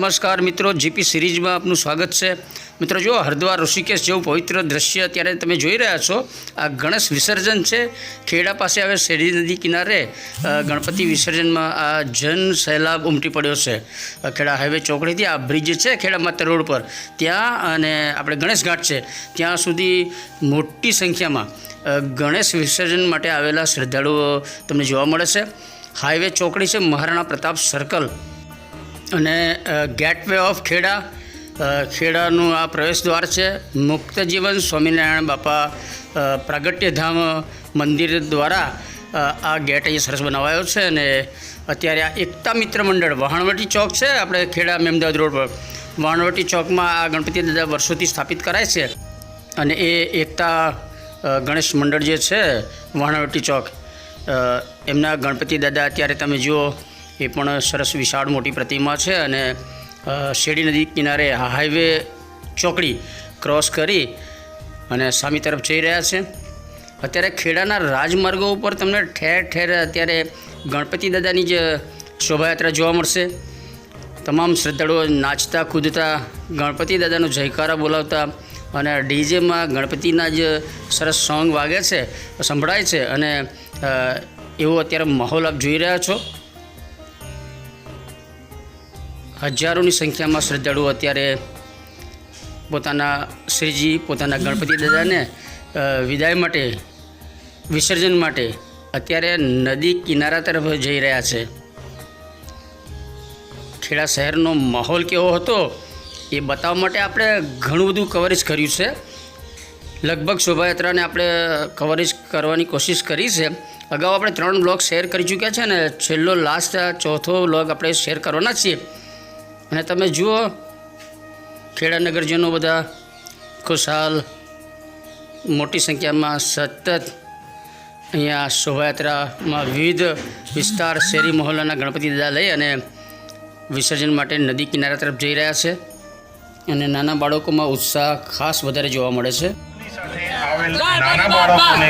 નમસ્કાર મિત્રો, જીપી સિરીઝમાં આપનું સ્વાગત છે। મિત્રો જો હરિદ્વાર ઋષિકેશ જેવું પવિત્ર દ્રશ્ય અત્યારે તમે જોઈ રહ્યા છો। આ ગણેશ વિસર્જન છે। ખેડા પાસે આવે શેરડી નદી કિનારે ગણપતિ વિસર્જનમાં આ જન સૈલાબ ઉમટી પડ્યો છે। ખેડા હાઈવે ચોકડીથી આ બ્રિજ છે ખેડા માતા રોડ પર, ત્યાં અને આપણે ગણેશ ઘાટ છે ત્યાં સુધી મોટી સંખ્યામાં ગણેશ વિસર્જન માટે આવેલા શ્રદ્ધાળુઓ તમને જોવા મળે છે। હાઈવે ચોકડી છે મહારાણા પ્રતાપ સર્કલ અને ગેટવે ઓફ ખેડા, ખેડાનું આ પ્રવેશ દ્વાર છે। મુક્ત જીવન સ્વામિનારાયણ બાપા પ્રાગટ્યધામ મંદિર દ્વારા આ ગેટ અહીં સરસ બનાવાયો છે। અને અત્યારે આ એકતા મિત્ર મંડળ વહાણવટી ચોક છે આપણે ખેડા મેમદાવાદ રોડ પર, વહાણવટી ચોકમાં આ ગણપતિ દાદા વર્ષોથી સ્થાપિત કરાય છે અને એ એકતા ગણેશ મંડળ જે છે વહાણવટી ચોક, એમના ગણપતિ દાદા અત્યારે તમે જુઓ એ પણ સરસ વિશાળ મોટી પ્રતિમા છે અને શેરડી નદી કિનારે હાઈવે ચોકડી ક્રોસ કરી અને સામી તરફ જઈ રહ્યા છે। અત્યારે ખેડાના રાજમાર્ગો ઉપર તમને ઠેર ઠેર અત્યારે ગણપતિ દાદાની જ શોભાયાત્રા જોવા મળશે। તમામ શ્રદ્ધાળુઓ નાચતા કૂદતા ગણપતિ દાદાનો જયકારા બોલાવતા અને ડીજેમાં ગણપતિના જ સરસ સોંગ વાગે છે, સંભળાય છે અને એવો અત્યારે માહોલ આપ જોઈ રહ્યા છો। હજારોની સંખ્યામાં શ્રદ્ધાળુઓ અત્યારે પોતાના શ્રીજી, પોતાના ગણપતિ દાદાને વિદાય માટે, વિસર્જન માટે અત્યારે નદી કિનારા તરફ જઈ રહ્યા છે। ખેડા શહેરનો માહોલ કેવો હતો એ બતાવવા માટે આપણે ઘણું બધું કવરેજ કર્યું છે। લગભગ શોભાયાત્રાને આપણે કવરેજ કરવાની કોશિશ કરી છે। અગાઉ આપણે 3 બ્લોગ શેર કરી ચૂક્યા છે અને છેલ્લો લાસ્ટ ચોથો બ્લોગ આપણે શેર કરવાના છીએ। અને તમે જુઓ ખેડા નગરજનો બધા ખુશાલ મોટી સંખ્યામાં સતત અહીંયા શોભાયાત્રામાં વિવિધ વિસ્તાર, શેરી મહોલ્લાના ગણપતિ દાદા લઈ અને વિસર્જન માટે નદી કિનારા તરફ જઈ રહ્યા છે અને નાના બાળકોમાં ઉત્સાહ ખાસ વધારે જોવા મળે છે। નાના બાળકોને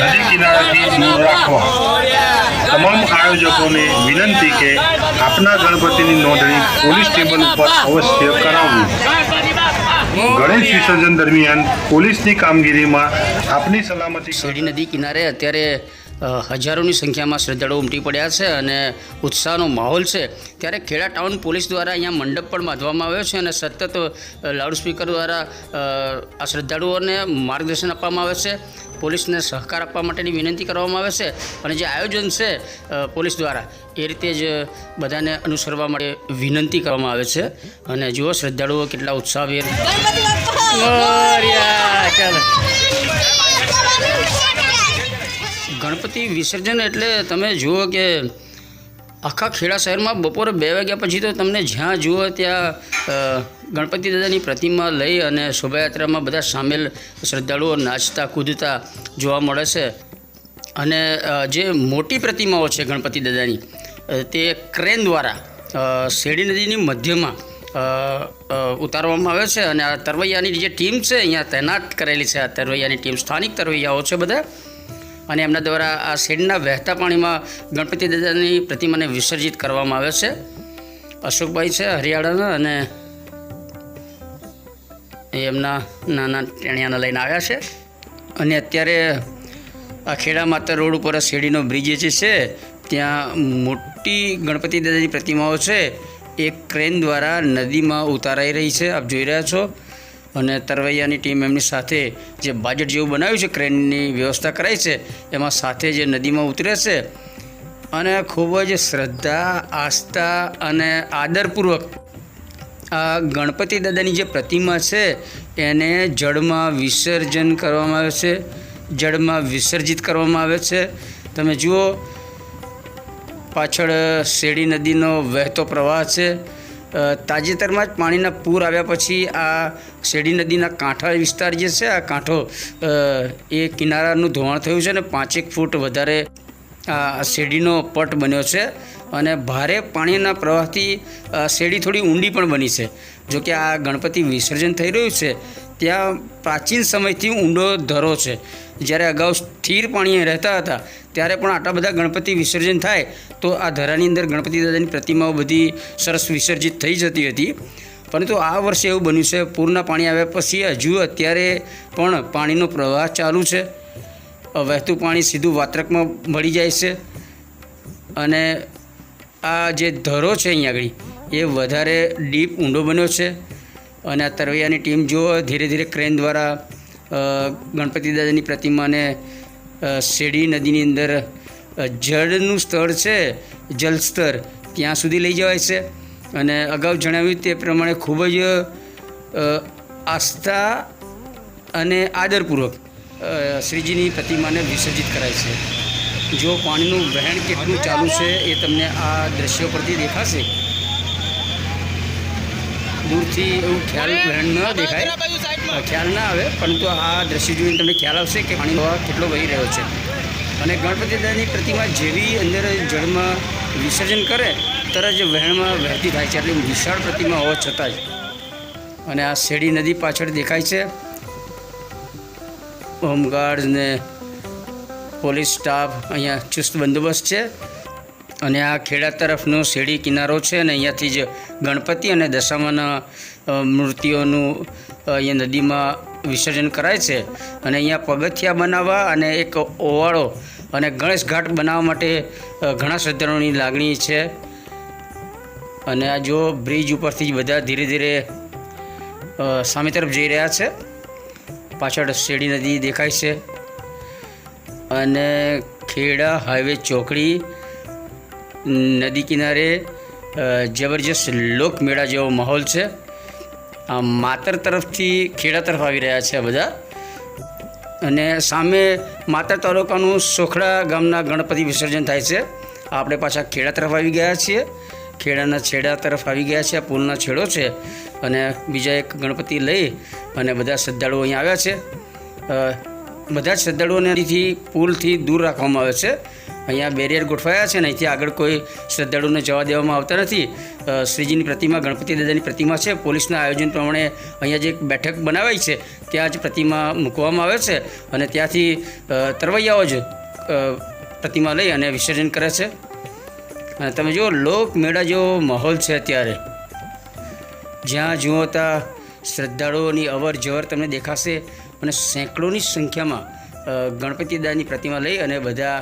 નદી કિનારેથી દૂર રાખવા તમામ આયોજકોને વિનંતી કે આપના ગણપતિની નોંધણી પોલીસ ટેબલ ઉપર અવશ્ય કરાવવી। ગણેશ વિસર્જન દરમિયાન પોલીસની કામગીરીમાં આપની સલામતી। શેરડી નદી કિનારે અત્યારે હજારોની સંખ્યામાં શ્રદ્ધાળુઓ ઉમટી પડ્યા છે અને ઉત્સાહનો માહોલ છે। ત્યારે ખેડા ટાઉન પોલીસ દ્વારા અહીંયા મંડપ પણ બાંધવામાં આવ્યો છે અને સતત લાઉડસ્પીકર દ્વારા આ શ્રદ્ધાળુઓને માર્ગદર્શન આપવામાં આવે છે, પોલીસને સહકાર આપવા માટેની વિનંતી કરવામાં આવે છે અને જે આયોજન છે પોલીસ દ્વારા એ રીતે જ બધાને અનુસરવા માટે વિનંતી કરવામાં આવે છે। અને જુઓ શ્રદ્ધાળુઓ કેટલા ઉત્સાહભેર ચાલો ગણપતિ વિસર્જન એટલે તમે જુઓ કે આખા ખેડા શહેરમાં બપોરે 2 વાગ્યા પછી તો તમને જ્યાં જુઓ ત્યાં ગણપતિ દાદાની પ્રતિમા લઈ અને શોભાયાત્રામાં બધા સામેલ શ્રદ્ધાળુઓ નાચતા કૂદતા જોવા મળે છે। અને જે મોટી પ્રતિમાઓ છે ગણપતિ દાદાની તે ક્રેન દ્વારા શેરડી નદીની મધ્યમાં ઉતારવામાં આવે છે અને આ તરવૈયાની જે ટીમ છે અહીંયા તૈનાત કરેલી છે, આ તરવૈયાની ટીમ સ્થાનિક તરવૈયાઓ છે બધા, અને એમના દ્વારા આ શેરડીના વહેતા પાણીમાં ગણપતિ દાદાની પ્રતિમાને વિસર્જિત કરવામાં આવે છે। અશોકભાઈ છે હરિયાણાના અને એમના નાના ટેણિયાને લઈને આવ્યા છે। અને અત્યારે આ ખેડા માતા રોડ ઉપર શેરડીનો બ્રિજ જે છે ત્યાં મોટી ગણપતિ દાદાની પ્રતિમાઓ છે એ ક્રેન દ્વારા નદીમાં ઉતારાઈ રહી છે, આપ જોઈ રહ્યા છો। અને તરવૈયાની ટીમ એમની સાથે જે બાજેટ જેવું બનાવ્યું છે, ક્રેનની વ્યવસ્થા કરાઈ છે, એમાં સાથે જે નદીમાં ઉતરે છે અને ખૂબ જ શ્રદ્ધા, આસ્થા અને આદરપૂર્વક આ ગણપતિ દાદાની જે પ્રતિમા છે એને જળમાં વિસર્જન કરવામાં આવે છે, જળમાં વિસર્જિત કરવામાં આવે છે। તમે જુઓ પાછળ શેરડી નદીનો વહેતો પ્રવાહ છે। તાજેતરમાં જ પાણીના પૂર આવ્યા પછી આ શેરડી નદીના કાંઠા વિસ્તાર જે છે, આ કાંઠો એ કિનારાનું ધોવાણ થયું છે અને 5 ફૂટ વધારે આ શેરડીનો પટ બન્યો છે અને ભારે પાણીના પ્રવાહથી શેરડી થોડી ઊંડી પણ બની છે। જોકે આ ગણપતિ વિસર્જન થઈ રહ્યું છે ત્યાં પ્રાચીન સમયથી ઊંડો ધરો છે. જ્યારે અગાઉ સ્થિર પાણી રહેતા હતા ત્યારે પણ આટલા બધા ગણપતિ વિસર્જન થાય તો આ ધરાની અંદર ગણપતિ દાદાની પ્રતિમાઓ બધી સરસ વિસર્જિત થઈ જતી હતી. પરંતુ આ વર્ષે એવું બન્યું છે, પૂરના પાણી આવ્યા પછી હજુ અત્યારે પણ પાણીનો પ્રવાહ ચાલુ છે. વહેતું પાણી સીધું વાત્રકમાં મળી જાય છે અને આ જે ધરો છે અહીંયા આગળ એ વધારે ડીપ ઊંડો બન્યો છે. અને આ તરવૈયાની ટીમ જો ધીરે ધીરે ક્રેન દ્વારા ગણપતિ દાદાની પ્રતિમાને શેરડી નદીની અંદર જળનું સ્તર છે, જલસ્તર ત્યાં સુધી લઈ જવાય છે. અને અગાઉ જણાવ્યું તે પ્રમાણે ખૂબ જ આસ્થા અને આદરપૂર્વક શ્રીજીની પ્રતિમાને વિસર્જિત કરાય છે. જો પાણીનું વહેણ કેટલું ચાલુ છે એ તમને આ દ્રશ્યો પરથી દેખાશે. દૂરથી એવું વહેણ ન દેખાય, ખ્યાલ ના આવે, પરંતુ આ દ્રશ્ય જોઈને તમને ખ્યાલ આવશે કે પાણીનો પ્રવાહ કેટલો વહી રહ્યો છે. અને ગણપતિ દાદાની પ્રતિમા જેવી અંદર જળમાં વિસર્જન કરે તરત જ વહેણમાં વહેતી થાય છે. એટલે વિશાળ પ્રતિમા હોવા છતાં જ. અને આ શેરડી નદી પાછળ દેખાય છે. હોમગાર્ડ ને પોલીસ સ્ટાફ અહીંયા ચુસ્ત બંદોબસ્ત છે. અને આ ખેડા તરફનો શેરડી કિનારો છે અને અહીંયાથી જ ગણપતિ અને દશામાના મૂર્તિઓનું અહીંયા નદીમાં વિસર્જન કરાય છે. અને અહીંયા પગથિયા બનાવવા અને એક ઓવાળો અને ગણેશ ઘાટ બનાવવા માટે ઘણા શ્રદ્ધાળુઓની લાગણી છે. અને આ જો બ્રિજ ઉપરથી જ બધા ધીરે ધીરે સામે તરફ જઈ રહ્યા છે. પાછળ શેરડી નદી દેખાય છે. અને ખેડા હાઈવે ચોકડી નદી કિનારે જબરજસ્ત લોકમેળા જેવો માહોલ છે. આ માતર તરફથી ખેડા તરફ આવી રહ્યા છે બધા. અને સામે માતર તાલુકાનું સોખડા ગામના ગણપતિ વિસર્જન થાય છે. આપણે પાછા ખેડા તરફ આવી ગયા છીએ. ખેડાના છેડા તરફ આવી ગયા છે. આ પુલનો છેડો છે અને બીજા એક ગણપતિ લઈ અને બધા શ્રદ્ધાળુઓ અહીંયા આવ્યા છે. બધા જ શ્રદ્ધાળુઓને અહીંથી પુલથી દૂર રાખવામાં આવે છે. અહીંયા બેરિયર ગોઠવાયા છે ને અહીંથી આગળ કોઈ શ્રદ્ધાળુઓને જવા દેવામાં આવતા નથી. શ્રીજીની પ્રતિમા, ગણપતિ દાદાની પ્રતિમા છે. પોલીસના આયોજન પ્રમાણે અહીંયા જે એક બેઠક બનાવાઈ છે ત્યાં જ પ્રતિમા મૂકવામાં આવે છે અને ત્યાંથી તરવૈયાઓ જ પ્રતિમા લઈ અને વિસર્જન કરે છે. અને તમે જુઓ લોકમેળા જેવો માહોલ છે અત્યારે. જ્યાં જુઓ ત્યાં શ્રદ્ધાળુઓની અવર જવર તમને દેખાશે અને સેંકડોની સંખ્યામાં ગણપતિ દાદાની પ્રતિમા લઈ અને બધા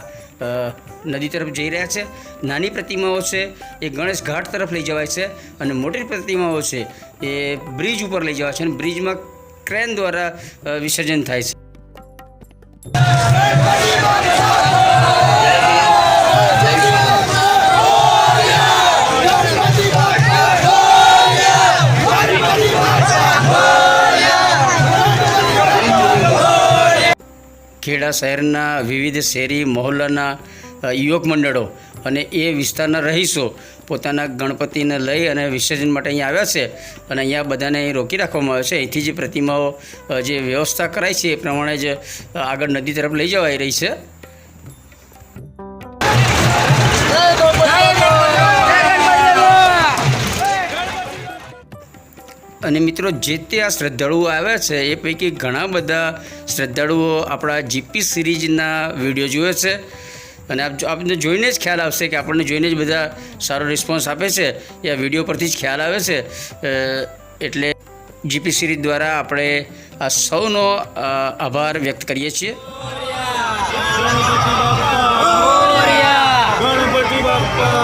નદી તરફ જઈ રહ્યા છે. નાની પ્રતિમાઓ છે એ ગણેશ ઘાટ તરફ લઈ જવાય છે અને મોટી પ્રતિમાઓ છે એ બ્રિજ ઉપર લઈ જવાય છે અને બ્રિજમાં ક્રેન દ્વારા વિસર્જન થાય છે. ખેડા શહેરના વિવિધ શેરી મહોલ્લાના યુવક મંડળો અને એ વિસ્તારના રહીશો પોતાના ગણપતિને લઈ અને વિસર્જન માટે અહીંયા આવ્યા છે. અને અહીંયા બધાને અહીં રોકી રાખવામાં આવે છે. અહીંથી જે પ્રતિમાઓ જે વ્યવસ્થા કરાઈ છે એ પ્રમાણે જ આગળ નદી તરફ લઈ જવાઈ રહી છે. અને મિત્રો, જે તે આ શ્રદ્ધાળુઓ આવ્યા છે એ પૈકી ઘણા બધા શ્રદ્ધાળુઓ આપણા જીપી સિરીઝના વિડીયો જુએ છે. અને આપને જોઈને જ ખ્યાલ આવશે કે આપણને જોઈને જ બધા સારો રિસ્પોન્સ આપે છે. એ આ વિડીયો પરથી જ ખ્યાલ આવે છે. એટલે જીપી સિરીઝ દ્વારા આપણે આ સૌનો આભાર વ્યક્ત કરીએ છીએ. ગણપતિ બાપ્પા,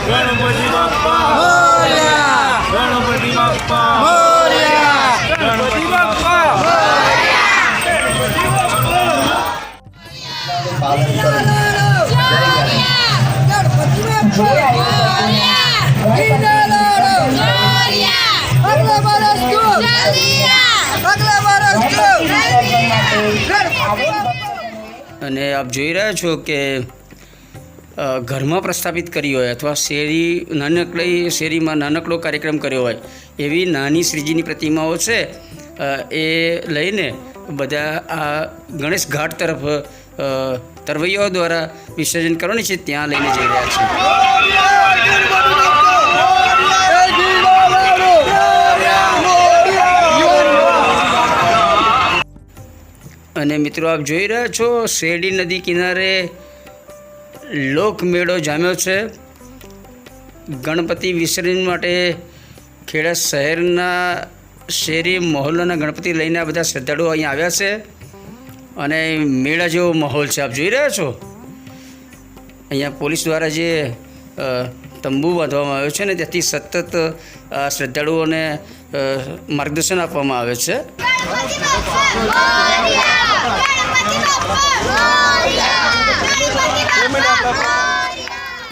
ગણપતિ બાપ્પા, ગણપતિ બાપ્પા, ગણપતિ બાપ્પા. અને આપ જોઈ રહ્યા છો કે ઘરમાં પ્રસ્થાપિત કરી હોય અથવા નાનકડી શેરીમાં નાનકડો કાર્યક્રમ કર્યો હોય એવી નાની શ્રીજીની પ્રતિમાઓ છે એ લઈને બધા આ ગણેશ ઘાટ તરફ તરવૈયાઓ દ્વારા વિસર્જન કરવાની છે ત્યાં લઈને જઈ રહ્યા છે. અને મિત્રો આપ જોઈ રહ્યા છો શેરડી નદી કિનારે લોકમેળો જામ્યો છે. ગણપતિ વિસર્જન માટે ખેડા શહેરના શેરી મહોલ્લાના ગણપતિ લઈને આ બધા શ્રદ્ધાળુઓ અહીંયા આવ્યા છે અને મેળા જેવો માહોલ છે. આપ જોઈ રહ્યા છો અહીંયા પોલીસ દ્વારા જે તંબુ બાંધવામાં આવ્યો છે ને ત્યાંથી સતત શ્રદ્ધાળુઓને માર્ગદર્શન આપવામાં આવે છે.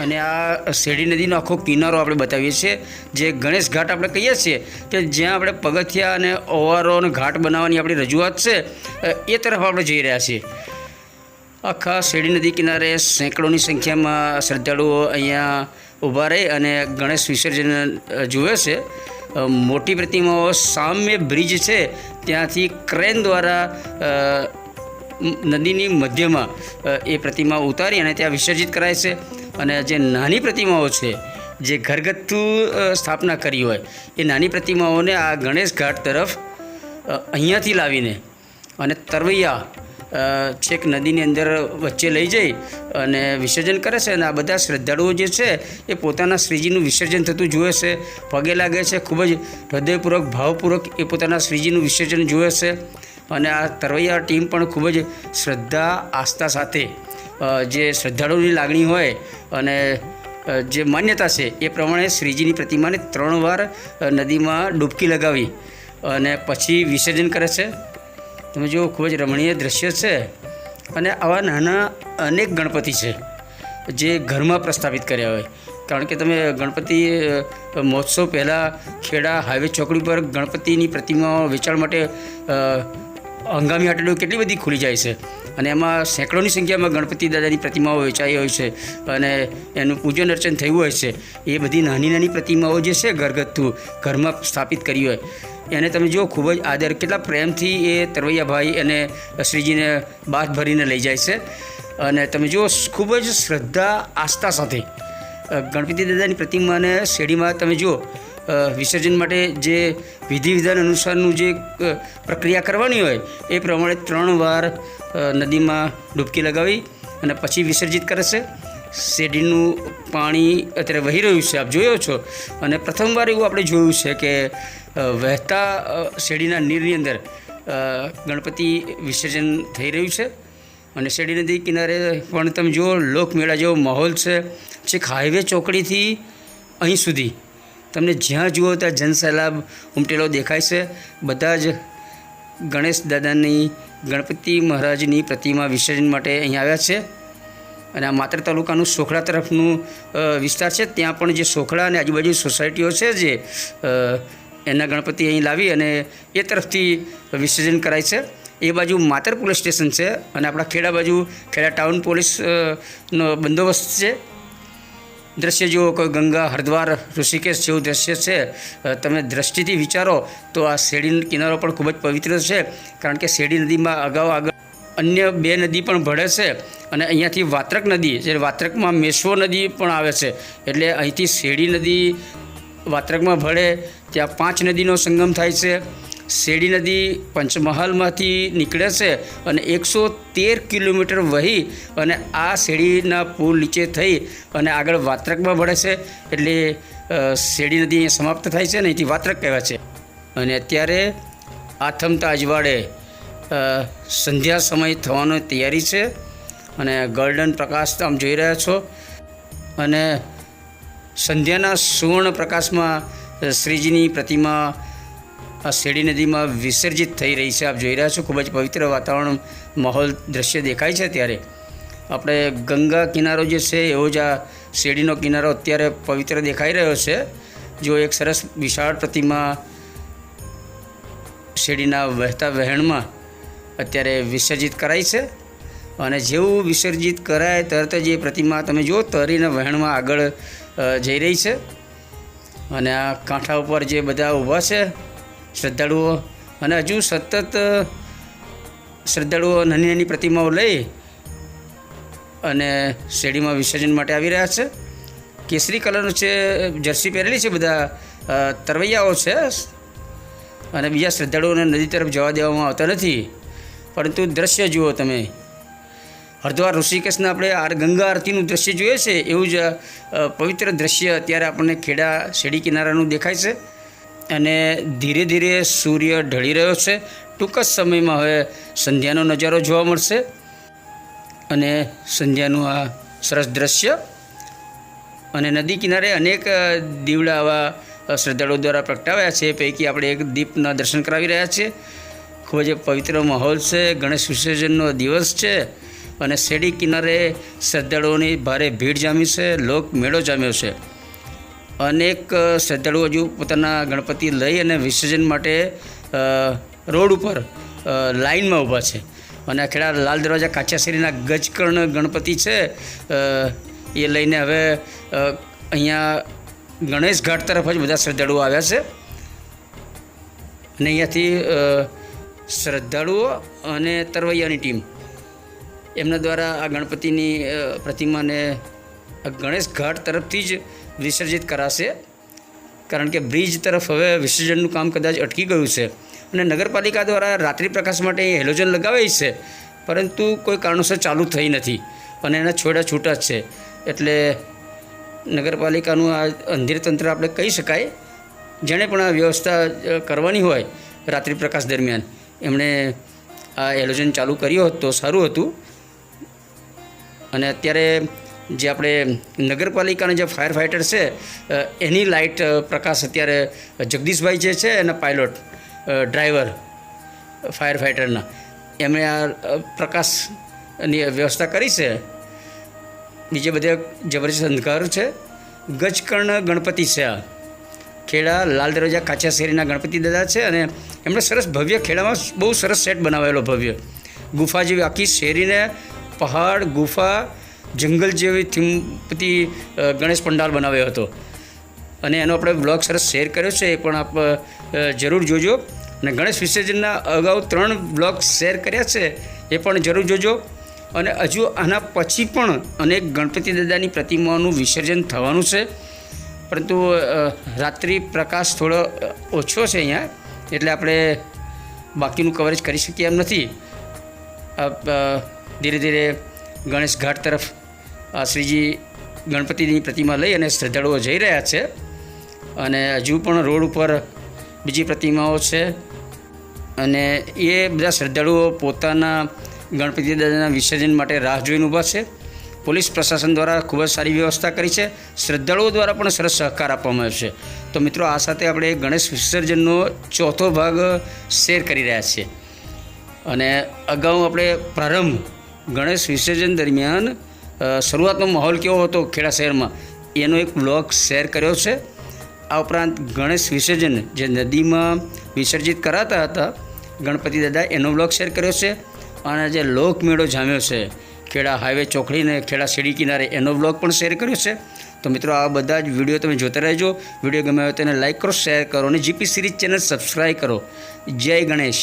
અને આ શેરડી નદીનો આખો કિનારો આપણે બતાવીએ છીએ, જે ગણેશ ઘાટ આપણે કહીએ છીએ કે જ્યાં આપણે પગથિયા અને ઓવારો અને ઘાટ બનાવવાની આપણી રજૂઆત છે એ તરફ આપણે જઈ રહ્યા છીએ. આખા શેરડી નદી કિનારે સેંકડોની સંખ્યામાં શ્રદ્ધાળુઓ અહીંયા ઊભા રહી અને ગણેશ વિસર્જન જુએ છે. મોટી પ્રતિમાઓ સામે બ્રિજ છે ત્યાંથી ક્રેન દ્વારા નદીની મધ્યમાં એ પ્રતિમા ઉતારી અને ત્યાં વિસર્જિત કરાય છે. અને જે નાની પ્રતિમાઓ છે જે ઘરગથ્થુ સ્થાપના કરી હોય એ નાની પ્રતિમાઓને આ ગણેશ ઘાટ તરફ અહીંયાથી લાવીને અને તરવૈયા છેક નદીની અંદર વચ્ચે લઈ જઈ અને વિસર્જન કરે છે. અને આ બધા શ્રદ્ધાળુઓ જે છે એ પોતાના શ્રીજીનું વિસર્જન થતું જુએ છે, પગે લાગે છે, ખૂબ જ હૃદયપૂર્વક ભાવપૂર્વક એ પોતાના શ્રીજીનું વિસર્જન જુએ છે. અને આ તરવૈયા ટીમ પણ ખૂબ જ શ્રદ્ધા આસ્થા સાથે જે શ્રદ્ધાળુની લાગણી હોય અને જે માન્યતા છે એ પ્રમાણે શ્રીજીની પ્રતિમાને 3 વાર નદીમાં ડૂબકી લગાવી અને પછી વિસર્જન કરે છે. તમે જુઓ ખૂબ જ રમણીય દ્રશ્ય છે. અને આવા નાના અનેક ગણપતિ છે જે ઘરમાં પ્રસ્થાપિત કર્યા હોય. કારણ કે તમે ગણપતિ મહોત્સવ પહેલાં ખેડા હાઈવે ચોકડી પર ગણપતિની પ્રતિમાઓ વેચાણ માટે હંગામી હાટડીઓ કેટલી બધી ખુલી જાય છે અને એમાં સેંકડોની સંખ્યામાં ગણપતિ દાદાની પ્રતિમાઓ વેચાઈ હોય છે અને એનું પૂજન અર્ચન થયું હોય છે. એ બધી નાની નાની પ્રતિમાઓ જે છે ઘરગથ્થુ ઘરમાં સ્થાપિત કરી હોય એને તમે જુઓ ખૂબ જ આદર કેટલા પ્રેમથી એ તરવૈયાભાઈ અને શ્રીજીને બાથ ભરીને લઈ જાય છે. અને તમે જુઓ ખૂબ જ શ્રદ્ધા આસ્થા સાથે ગણપતિ દાદાની પ્રતિમાને શેરડીમાં તમે જુઓ વિસર્જન માટે જે વિધિ વિધાન અનુસારનું જે પ્રક્રિયા કરવાની હોય એ પ્રમાણે 3 વાર નદીમાં ડૂબકી લગાવી અને પછી વિસર્જિત કરે છે. શેરડીનું પાણી અત્યારે વહી રહ્યું છે, આપ જોયો છો. અને પ્રથમવાર એવું આપણે જોયું છે કે વહેતા શેરડીના નીરની અંદર ગણપતિ વિસર્જન થઈ રહ્યું છે. અને શેરડી નદી કિનારે પણ તમે જુઓ લોકમેળા જેવો માહોલ છે. છેક હાઈવે ચોકડીથી અહીં સુધી તમને જ્યાં જુઓ ત્યાં જનસેલાબ ઉમટેલો દેખાય છે. બધા જ ગણેશ દાદાની ગણપતિ મહારાજની પ્રતિમા વિસર્જન માટે અહીં આવ્યા છે. અને આ માત્ર તાલુકાનું સોખડા તરફનું વિસ્તાર છે. ત્યાં પણ જે સોખડા અને આજુબાજુ સોસાયટીઓ છે જે એના ગણપતિ અહીં લાવી અને એ તરફથી વિસર્જન કરાય છે. એ બાજુ માતર પોલીસ સ્ટેશન છે અને આપણા ખેડા બાજુ ખેડા ટાઉન પોલીસનો બંદોબસ્ત છે. દ્રશ્ય જુઓ, કોઈ ગંગા, હરિદ્વાર, ઋષિકેશ જેવું દ્રશ્ય છે. તમે દ્રષ્ટિથી વિચારો તો આ શેરડી કિનારો પણ ખૂબ જ પવિત્ર છે. કારણ કે શેરડી નદીમાં અગાઉ આગળ અન્ય 2 નદી પણ ભળે છે અને અહીંયાથી વાત્રક નદી, જે વાત્રકમાં મેશ્વો નદી પણ આવે છે. એટલે અહીંથી શેરડી નદી વાત્રકમાં ભળે ત્યાં 5 નદીનો સંગમ થાય છે. શેરડી નદી પંચમહાલમાંથી નીકળે છે અને 113 કિલોમીટર વહી અને આ શેરડીના પુલ નીચે થઈ અને આગળ વાત્રકમાં ભળે છે. એટલે શેરડી નદી અહીંયા સમાપ્ત થાય છે અને અહીંથી વાત્રક કહેવાય છે. અને અત્યારે આથમતા અજવાળે સંધ્યા સમય થવાની તૈયારી છે અને ગોલ્ડન પ્રકાશ આમ જોઈ રહ્યા છો. અને સંધ્યાના સુવર્ણ પ્રકાશમાં શ્રીજીની પ્રતિમા આ શેરડી નદીમાં વિસર્જિત થઈ રહી છે. આપ જોઈ રહ્યા છો ખૂબ જ પવિત્ર વાતાવરણ માહોલ દ્રશ્ય દેખાય છે. ત્યારે આપણે ગંગા કિનારો જે છે એવો જ આ શેરડીનો કિનારો અત્યારે પવિત્ર દેખાઈ રહ્યો છે. જો એક સરસ વિશાળ પ્રતિમા શેરડીના વહેતા વહેણમાં અત્યારે વિસર્જિત કરાઈ છે. અને જેવું વિસર્જિત કરાય તરત જ એ પ્રતિમા તમે જુઓ તરીને વહેણમાં આગળ જઈ રહી છે. અને આ કાંઠા ઉપર જે બધા ઊભા છે શ્રદ્ધાળુઓ અને હજુ સતત શ્રદ્ધાળુઓ નાની નાની પ્રતિમાઓ લઈ અને શેરડીમાં વિસર્જન માટે આવી રહ્યા છે. કેસરી કલરનું છે જર્સી પહેરેલી છે બધા તરવૈયાઓ છે અને બીજા શ્રદ્ધાળુઓને નદી તરફ જવા દેવામાં આવતા નથી. પરંતુ દ્રશ્ય જુઓ તમે, હરિદ્વાર ઋષિકેશના આપણે ગંગા આરતીનું દ્રશ્ય જોઈએ છે એવું જ પવિત્ર દ્રશ્ય અત્યારે આપણને ખેડા શેરી કિનારાનું દેખાય છે. અને ધીરે ધીરે સૂર્ય ઢળી રહ્યો છે. ટૂંક જ સમયમાં હવે સંધ્યાનો નજારો જોવા મળશે અને સંધ્યાનું આ સરસ દ્રશ્ય. અને નદી કિનારે અનેક દીવડા આવા શ્રદ્ધાળુઓ દ્વારા પ્રગટાવ્યા છે. પૈકી આપણે એક દીપના દર્શન કરાવી રહ્યા છીએ. ખૂબ જ પવિત્ર માહોલ છે. ગણેશ વિસર્જનનો દિવસ છે અને શેરી કિનારે શ્રદ્ધાળુઓની ભારે ભીડ જામી છે. લોક મેળો જામ્યો છે. અનેક શ્રદ્ધાળુઓ હજુ પોતાના ગણપતિ લઈ અને વિસર્જન માટે રોડ ઉપર લાઇનમાં ઊભા છે. અને આ ખેડા લાલ દરવાજા કાચા શેરીના ગજકર્ણ ગણપતિ છે એ લઈને હવે અહીંયા ગણેશ ઘાટ તરફ જ બધા શ્રદ્ધાળુઓ આવ્યા છે. અને અહીંયાથી શ્રદ્ધાળુઓ અને તરવૈયાની ટીમ એમના દ્વારા આ ગણપતિની પ્રતિમાને ગણેશ ઘાટ તરફથી જ વિસર્જિત કરાશે. કારણ કે બ્રિજ તરફ હવે વિસર્જનનું કામ કદાચ અટકી ગયું છે અને નગરપાલિકા દ્વારા રાત્રિ પ્રકાશ માટે હેલોજન લગાવાઈ છે, પરંતુ કોઈ કારણોસર ચાલુ થઈ નથી અને એના છોડા છૂટા જ છે. એટલે નગરપાલિકાનું આ અંધેર તંત્ર આપણે કહી શકાય. જેણે પણ આ વ્યવસ્થા કરવાની હોય રાત્રિ પ્રકાશ દરમિયાન એમણે આ હેલોજન ચાલુ કર્યો હોત તો સારું હતું. અને અત્યારે જે આપણે નગરપાલિકાના જે ફાયર ફાઇટર છે એની લાઇટ પ્રકાશ અત્યારે જગદીશભાઈ જે છે એના પાયલોટ ડ્રાઈવર ફાયર ફાઇટરના એમણે આ પ્રકાશની વ્યવસ્થા કરી છે. બીજે બધે જબરજસ્ત અંધકાર છે. ગજકર્ણ ગણપતિ છે આ ખેડા લાલ દરવાજા કાચા શેરીના ગણપતિ દાદા છે. અને એમણે સરસ ભવ્ય ખેડામાં બહુ સરસ સેટ બનાવેલો, ભવ્ય ગુફા જેવી આખી શેરીને પહાડ ગુફા જંગલ જેવી થીમથી ગણેશ પંડાલ બનાવ્યો હતો. અને એનો આપણે બ્લોગ સરસ શેર કર્યો છે, એ પણ આપ જરૂર જોજો. અને ગણેશ વિસર્જનના અગાઉ 3 બ્લોગ શેર કર્યા છે, એ પણ જરૂર જોજો. અને હજુ આના પછી પણ અનેક ગણપતિ દાદાની પ્રતિમાઓનું વિસર્જન થવાનું છે, પરંતુ રાત્રિ પ્રકાશ થોડો ઓછો છે અહીંયા, એટલે આપણે બાકીનું કવરેજ કરી શકીએ એમ નથી. ધીરે ધીરે ગણેશ ઘાટ તરફ આ શ્રીજી ગણપતિની પ્રતિમા લઈ અને શ્રદ્ધાળુઓ જઈ રહ્યા છે. અને હજુ પણ રોડ ઉપર બીજી પ્રતિમાઓ છે અને એ બધા શ્રદ્ધાળુઓ પોતાના ગણપતિ દાદાના વિસર્જન માટે રાહ જોઈને ઊભા છે. પોલીસ પ્રશાસન દ્વારા ખૂબ જ સારી વ્યવસ્થા કરી છે. શ્રદ્ધાળુઓ દ્વારા પણ સરસ સહકાર આપવામાં આવ્યો છે. તો મિત્રો, આ સાથે આપણે ગણેશ વિસર્જનનો 4થો ભાગ શેર કરી રહ્યા છીએ. અને અગાઉ આપણે પ્રારંભ ગણેશ વિસર્જન દરમિયાન શરૂઆતનો માહોલ કેવો હતો ખેડા શહેરમાં એનો એક બ્લોગ શેર કર્યો છે. આ ઉપરાંત ગણેશ વિસર્જન જે નદીમાં વિસર્જિત કરાતા હતા ગણપતિ દાદા એનો બ્લોગ શેર કર્યો છે. અને જે લોકમેળો જામ્યો છે ખેડા હાઈવે ચોકડીને ખેડા શેરી કિનારે એનો બ્લોગ પણ શેર કર્યો છે. તો મિત્રો, આ બધા જ વિડીયો તમે જોતા રહેજો. વિડીયો ગમે હોય તેને લાઈક કરો, શેર કરો અને જીપી સિરીઝ ચેનલ સબસ્ક્રાઈબ કરો. જય ગણેશ.